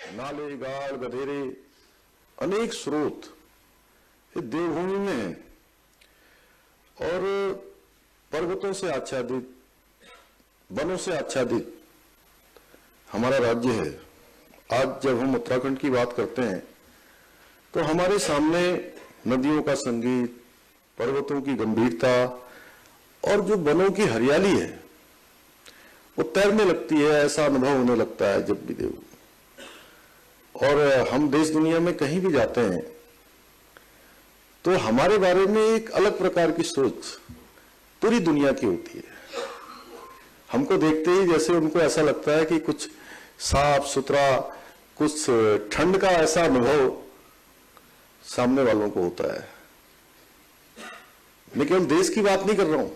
नाले, गाड़, गधेरे, अनेक स्रोत देवभूमि में है और पर्वतों से आच्छादित, वनों से आच्छादित हमारा राज्य है। आज जब हम उत्तराखंड की बात करते हैं तो हमारे सामने नदियों का संगीत, पर्वतों की गंभीरता और जो वनों की हरियाली है वो तैरने लगती है, ऐसा अनुभव होने लगता है जब भी देखो। और हम देश दुनिया में कहीं भी जाते हैं तो हमारे बारे में एक अलग प्रकार की सोच पूरी दुनिया की होती है। हमको देखते ही जैसे उनको ऐसा लगता है कि कुछ साफ सुथरा, कुछ ठंड का ऐसा अनुभव सामने वालों को होता है। मैं केवल देश की बात नहीं कर रहा हूं,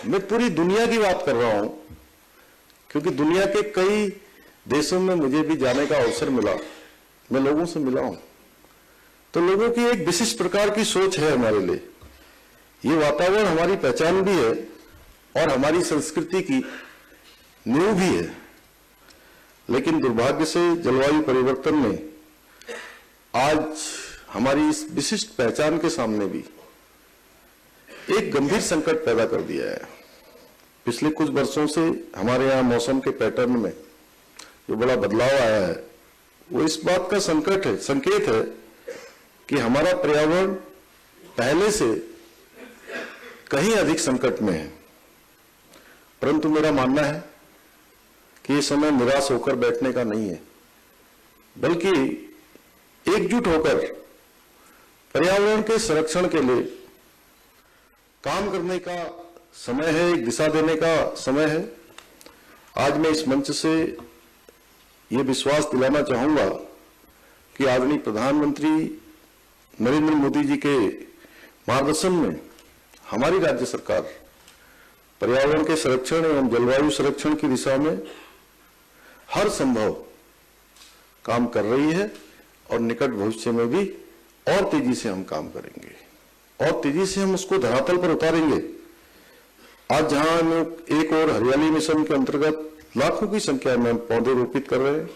मैं पूरी दुनिया की बात कर रहा हूं, क्योंकि दुनिया के कई देशों में मुझे भी जाने का अवसर मिला, मैं लोगों से मिला हूं, तो लोगों की एक विशिष्ट प्रकार की सोच है हमारे लिए। ये वातावरण हमारी पहचान भी है और हमारी संस्कृति की नींव भी है। लेकिन दुर्भाग्य से जलवायु परिवर्तन ने आज हमारी इस विशिष्ट पहचान के सामने भी एक गंभीर संकट पैदा कर दिया है। पिछले कुछ वर्षों से हमारे यहाँ मौसम के पैटर्न में जो बड़ा बदलाव आया है वो इस बात का संकेत है कि हमारा पर्यावरण पहले से कहीं अधिक संकट में है। परंतु मेरा मानना है कि ये समय निराश होकर बैठने का नहीं है, बल्कि एकजुट होकर पर्यावरण के संरक्षण के लिए काम करने का समय है, एक दिशा देने का समय है। आज मैं इस मंच से ये विश्वास दिलाना चाहूंगा कि आदरणीय प्रधानमंत्री नरेंद्र मोदी जी के मार्गदर्शन में हमारी राज्य सरकार पर्यावरण के संरक्षण एवं जलवायु संरक्षण की दिशा में हर संभव काम कर रही है और निकट भविष्य में भी और तेजी से हम काम करेंगे और तेजी से हम उसको धरातल पर उतारेंगे। आज जहां हम एक और हरियाली मिशन के अंतर्गत लाखों की संख्या में पौधे रोपित कर रहे हैं,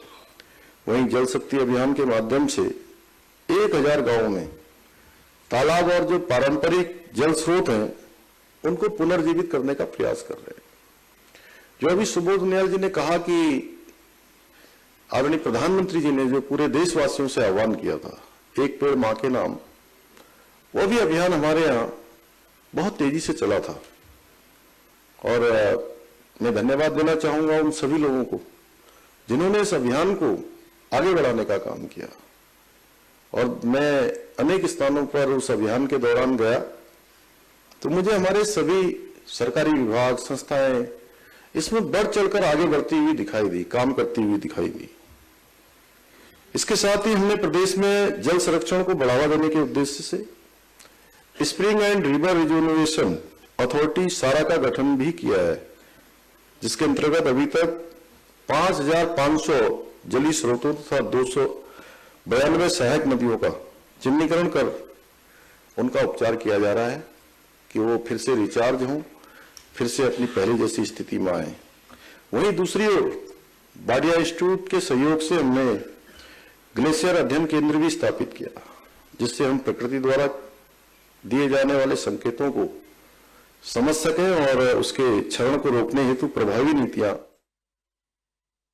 वहीं जल शक्ति अभियान के माध्यम से 1000 गांवों में तालाब और जो पारंपरिक जल स्रोत हैं उनको पुनर्जीवित करने का प्रयास कर रहे हैं। जो अभी सुबोध उनियाल जी ने कहा कि आदरणीय प्रधानमंत्री जी ने जो पूरे देशवासियों से आह्वान किया था, एक पेड़ मां के नाम, वो भी अभियान हमारे यहाँ बहुत तेजी से चला था। और मैं धन्यवाद देना चाहूंगा उन सभी लोगों को जिन्होंने इस अभियान को आगे बढ़ाने का काम किया। और मैं अनेक स्थानों पर उस अभियान के दौरान गया तो मुझे हमारे सभी सरकारी विभाग, संस्थाएं इसमें बढ़ चढ़कर आगे बढ़ती हुई दिखाई दी, काम करती हुई दिखाई दी। इसके साथ ही हमने प्रदेश में जल संरक्षण को बढ़ावा देने के उद्देश्य से spring and river rejuvenation authority सारा का गठन भी किया है, जिसके अंतर्गत अभी तक 5500 जलीय स्रोतों तथा 292 सहायक नदियों का चिन्हीकरण कर उनका उपचार किया जा रहा है कि वो फिर से रिचार्ज हों, फिर से अपनी पहले जैसी स्थिति में आए। वहीं दूसरी ओर बाडिया इंस्टीट्यूट के सहयोग से हमने ग्लेशियर अध्ययन केंद्र भी स्थापित किया, जिससे हम प्रकृति द्वारा दिए जाने वाले संकेतों को समझ सकें और उसके क्षरण को रोकने हेतु प्रभावी नीतियां